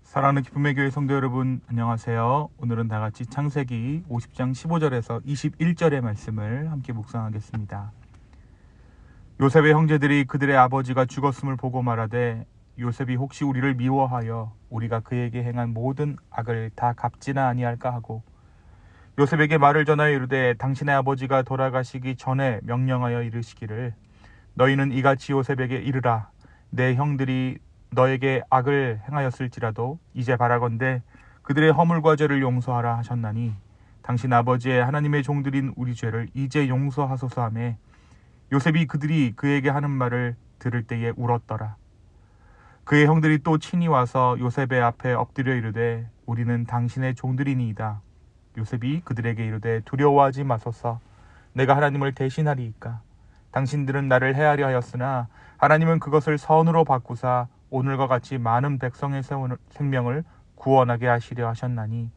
사랑하는 기쁨의 교회 성도 여러분, 안녕하세요. 오늘은 다 같이 창세기 50장 15절에서 21절의 말씀을 함께 묵상하겠습니다. 요셉의 형제들이 그들의 아버지가 죽었음을 보고 말하되, 요셉이 혹시 우리를 미워하여 우리가 그에게 행한 모든 악을 다 갚지나 아니할까 하고, 요셉에게 말을 전하여 이르되, 당신의 아버지가 돌아가시기 전에 명령하여 이르시기를, 너희는 이같이 요셉에게 이르라. 내 형들이 너에게 악을 행하였을지라도 이제 바라건대 그들의 허물과 죄를 용서하라 하셨나니, 당신 아버지의 하나님의 종들인 우리 죄를 이제 용서하소서 하매, 요셉이 그들이 그에게 하는 말을 들을 때에 울었더라. 그의 형들이 또 친히 와서 요셉의 앞에 엎드려 이르되, 우리는 당신의 종들이니이다. 요셉이 그들에게 이르되, 두려워하지 마소서. 내가 하나님을 대신하리이까. 당신들은 나를 해하려 하였으나 하나님은 그것을 선으로 바꾸사 오늘과 같이 많은 백성의 생명을 구원하게 하시려 하셨나니,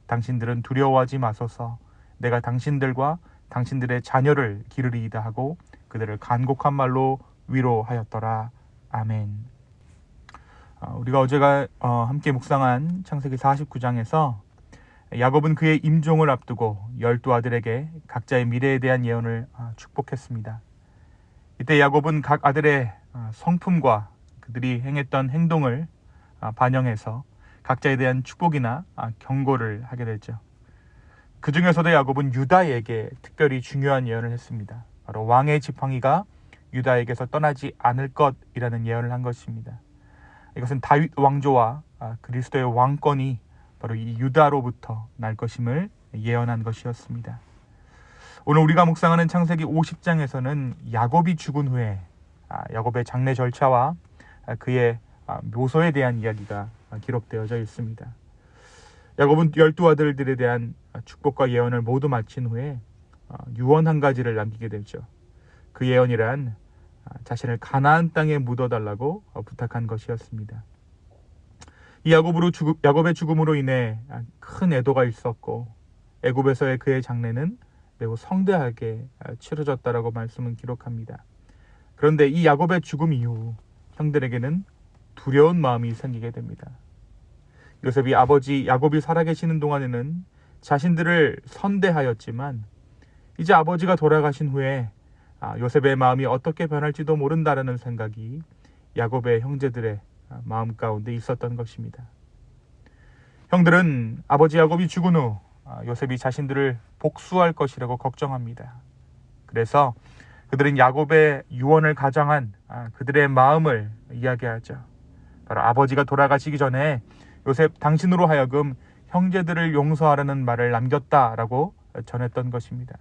당신들은 두려워하지 마소서. 내가 당신들과 당신들의 자녀를 기르리이다 하고 그들을 간곡한 말로 위로하였더라. 아멘. 우리가 어제가 함께 묵상한 창세기 49장에서 야곱은 그의 임종을 앞두고 12 아들에게 각자의 미래에 대한 예언을 축복했습니다. 이때 야곱은 각 아들의 성품과 그들이 행했던 행동을 반영해서 각자에 대한 축복이나 경고를 하게 되죠. 그 중에서도 야곱은 유다에게 특별히 중요한 예언을 했습니다. 바로 왕의 지팡이가 유다에게서 떠나지 않을 것이라는 예언을 한 것입니다. 이것은 다윗 왕조와 그리스도의 왕권이 바로 이 유다로부터 날 것임을 예언한 것이었습니다. 오늘 우리가 묵상하는 창세기 50장에서는 야곱이 죽은 후에 야곱의 장례 절차와 그의 묘소에 대한 이야기가 기록되어져 있습니다. 야곱은 12 아들들에 대한 축복과 예언을 모두 마친 후에 유언 한 가지를 남기게 되죠. 그 예언이란 자신을 가나안 땅에 묻어달라고 부탁한 것이었습니다. 이 야곱의 죽음으로 인해 큰 애도가 있었고, 애굽에서의 그의 장례는 매우 성대하게 치러졌다라고 말씀은 기록합니다. 그런데 이 야곱의 죽음 이후 형들에게는 두려운 마음이 생기게 됩니다. 요셉이 아버지 야곱이 살아계시는 동안에는 자신들을 선대하였지만, 이제 아버지가 돌아가신 후에 요셉의 마음이 어떻게 변할지도 모른다라는 생각이 야곱의 형제들의 마음 가운데 있었던 것입니다. 형들은 아버지 야곱이 죽은 후 요셉이 자신들을 복수할 것이라고 걱정합니다. 그래서 그들은 야곱의 유언을 가장한 그들의 마음을 이야기하죠. 바로 아버지가 돌아가시기 전에 요셉 당신으로 하여금 형제들을 용서하라는 말을 남겼다라고 전했던 것입니다.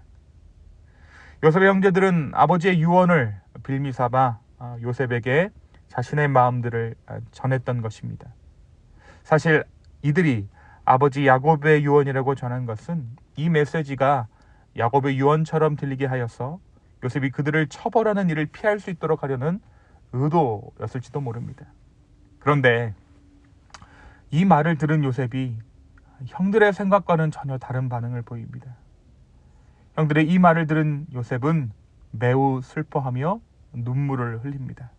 요셉의 형제들은 아버지의 유언을 빌미삼아 요셉에게 자신의 마음들을 전했던 것입니다. 사실 이들이 아버지 야곱의 유언이라고 전한 것은 이 메시지가 야곱의 유언처럼 들리게 하여서 요셉이 그들을 처벌하는 일을 피할 수 있도록 하려는 의도였을지도 모릅니다. 그런데 이 말을 들은 요셉이 형들의 생각과는 전혀 다른 반응을 보입니다. 형들의 이 말을 들은 요셉은 매우 슬퍼하며 눈물을 흘립니다.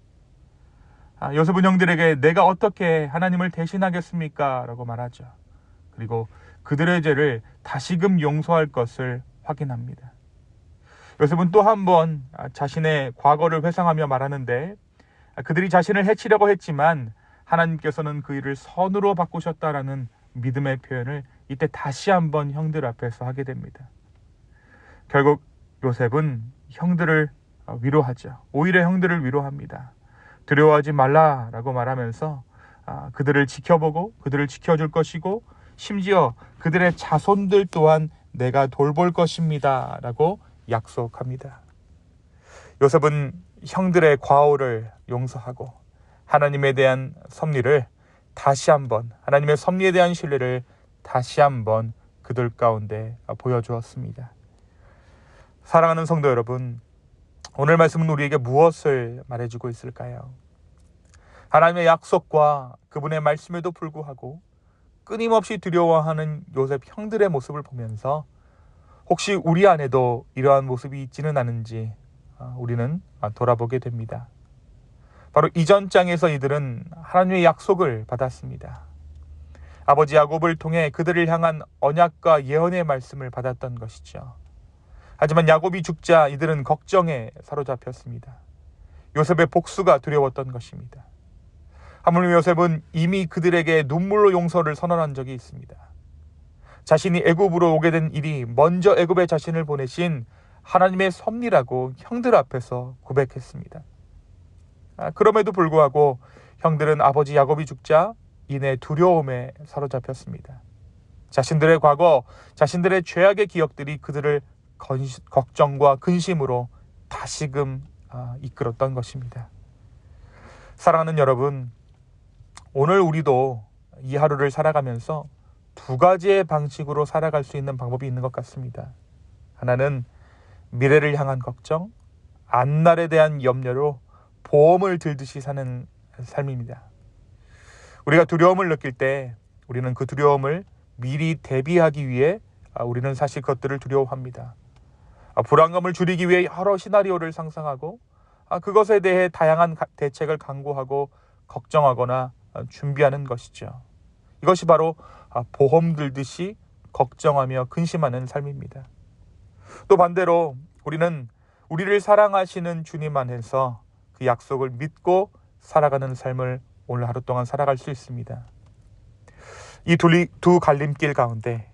요셉은 형들에게 내가 어떻게 하나님을 대신하겠습니까? 라고 말하죠. 그리고 그들의 죄를 다시금 용서할 것을 확인합니다. 요셉은 또 한 번 자신의 과거를 회상하며 말하는데, 그들이 자신을 해치려고 했지만 하나님께서는 그 일을 선으로 바꾸셨다라는 믿음의 표현을 이때 다시 한번 형들 앞에서 하게 됩니다. 결국 요셉은 형들을 위로하죠. 오히려 형들을 위로합니다. 두려워하지 말라라고 말하면서 그들을 지켜보고 그들을 지켜줄 것이고, 심지어 그들의 자손들 또한 내가 돌볼 것입니다 라고 약속합니다. 요셉은 형들의 과오를 용서하고 하나님에 대한 섭리를 다시 한번, 하나님의 섭리에 대한 신뢰를 다시 한번 그들 가운데 보여주었습니다. 사랑하는 성도 여러분, 오늘 말씀은 우리에게 무엇을 말해주고 있을까요? 하나님의 약속과 그분의 말씀에도 불구하고 끊임없이 두려워하는 요셉 형들의 모습을 보면서 혹시 우리 안에도 이러한 모습이 있지는 않은지 우리는 돌아보게 됩니다. 바로 이전 장에서 이들은 하나님의 약속을 받았습니다. 아버지 야곱을 통해 그들을 향한 언약과 예언의 말씀을 받았던 것이죠. 하지만 야곱이 죽자 이들은 걱정에 사로잡혔습니다. 요셉의 복수가 두려웠던 것입니다. 하물며 요셉은 이미 그들에게 눈물로 용서를 선언한 적이 있습니다. 자신이 애굽으로 오게 된 일이 먼저 애굽에 자신을 보내신 하나님의 섭리라고 형들 앞에서 고백했습니다. 그럼에도 불구하고 형들은 아버지 야곱이 죽자 이내 두려움에 사로잡혔습니다. 자신들의 과거, 자신들의 죄악의 기억들이 그들을 걱정과 근심으로 다시금 이끌었던 것입니다. 사랑하는 여러분, 오늘 우리도 이 하루를 살아가면서 두 가지의 방식으로 살아갈 수 있는 방법이 있는 것 같습니다. 하나는 미래를 향한 걱정, 앞날에 대한 염려로 보험을 들듯이 사는 삶입니다. 우리가 두려움을 느낄 때 우리는 그 두려움을 미리 대비하기 위해 우리는 사실 그것들을 두려워합니다. 불안감을 줄이기 위해 여러 시나리오를 상상하고 그것에 대해 다양한 대책을 강구하고 걱정하거나 준비하는 것이죠. 이것이 바로 보험 들듯이 걱정하며 근심하는 삶입니다. 또 반대로 우리는 우리를 사랑하시는 주님 안에서 그 약속을 믿고 살아가는 삶을 오늘 하루 동안 살아갈 수 있습니다. 이 두 갈림길 가운데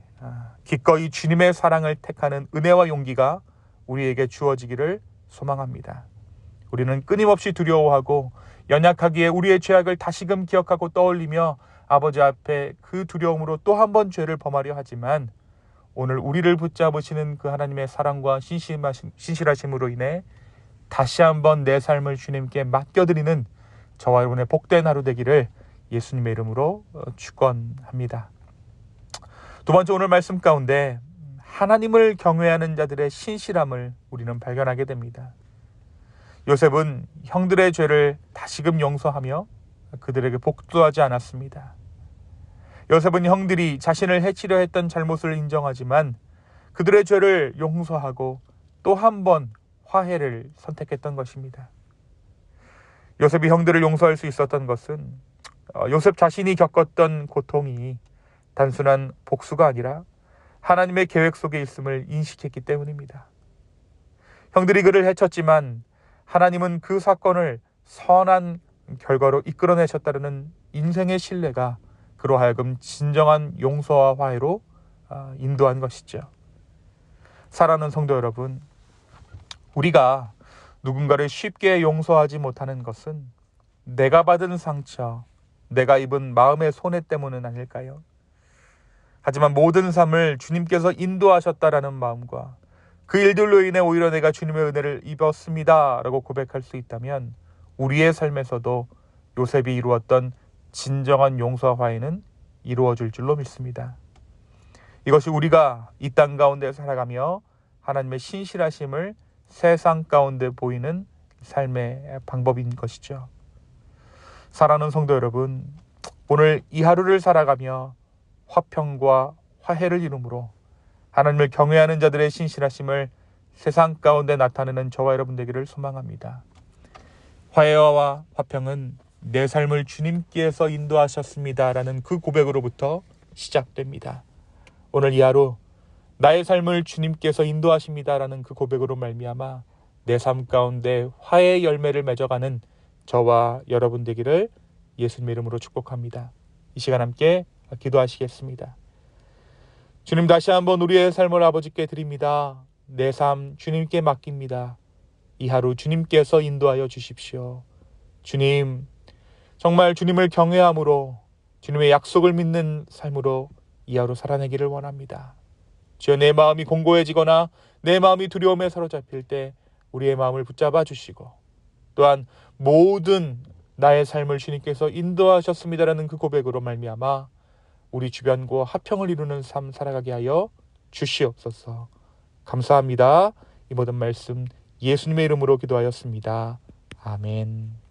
기꺼이 주님의 사랑을 택하는 은혜와 용기가 우리에게 주어지기를 소망합니다. 우리는 끊임없이 두려워하고 연약하기에 우리의 죄악을 다시금 기억하고 떠올리며 아버지 앞에 그 두려움으로 또 한 번 죄를 범하려 하지만 오늘 우리를 붙잡으시는 그 하나님의 사랑과 신실하심으로 인해 다시 한번 내 삶을 주님께 맡겨드리는 저와 여러분의 복된 하루 되기를 예수님의 이름으로 축원합니다. 두 번째, 오늘 말씀 가운데 하나님을 경외하는 자들의 신실함을 우리는 발견하게 됩니다. 요셉은 형들의 죄를 다시금 용서하며 그들에게 복수하지 않았습니다. 요셉은 형들이 자신을 해치려 했던 잘못을 인정하지만 그들의 죄를 용서하고 또 한 번 화해를 선택했던 것입니다. 요셉이 형들을 용서할 수 있었던 것은 요셉 자신이 겪었던 고통이 단순한 복수가 아니라 하나님의 계획 속에 있음을 인식했기 때문입니다. 형들이 그를 해쳤지만 하나님은 그 사건을 선한 결과로 이끌어내셨다는 인생의 신뢰가 그로 하여금 진정한 용서와 화해로 인도한 것이죠. 사랑하는 성도 여러분, 우리가 누군가를 쉽게 용서하지 못하는 것은 내가 받은 상처, 내가 입은 마음의 손해 때문은 아닐까요? 하지만 모든 삶을 주님께서 인도하셨다라는 마음과 그 일들로 인해 오히려 내가 주님의 은혜를 입었습니다 라고 고백할 수 있다면 우리의 삶에서도 요셉이 이루었던 진정한 용서와 화해는 이루어질 줄로 믿습니다. 이것이 우리가 이 땅 가운데 살아가며 하나님의 신실하심을 세상 가운데 보이는 삶의 방법인 것이죠. 사랑하는 성도 여러분, 오늘 이 하루를 살아가며 화평과 화해를 이루므로 하나님을 경외하는 자들의 신실하심을 세상 가운데 나타내는 저와 여러분 되기를 소망합니다. 화해와 화평은 내 삶을 주님께서 인도하셨습니다라는 그 고백으로부터 시작됩니다. 오늘 이 하루 나의 삶을 주님께서 인도하십니다라는 그 고백으로 말미암아 내 삶 가운데 화해의 열매를 맺어가는 저와 여러분 되기를 예수님의 이름으로 축복합니다. 이 시간 함께 기도하시겠습니다. 주님, 다시 한번 우리의 삶을 아버지께 드립니다. 내 삶 주님께 맡깁니다. 이 하루 주님께서 인도하여 주십시오. 주님, 정말 주님을 경외함으로 주님의 약속을 믿는 삶으로 이 하루 살아내기를 원합니다. 주여, 내 마음이 공고해지거나 내 마음이 두려움에 사로잡힐 때 우리의 마음을 붙잡아 주시고 또한 모든 나의 삶을 주님께서 인도하셨습니다라는 그 고백으로 말미암아 우리 주변과 화평을 이루는 삶 살아가게 하여 주시옵소서. 감사합니다. 이 모든 말씀 예수님의 이름으로 기도하였습니다. 아멘.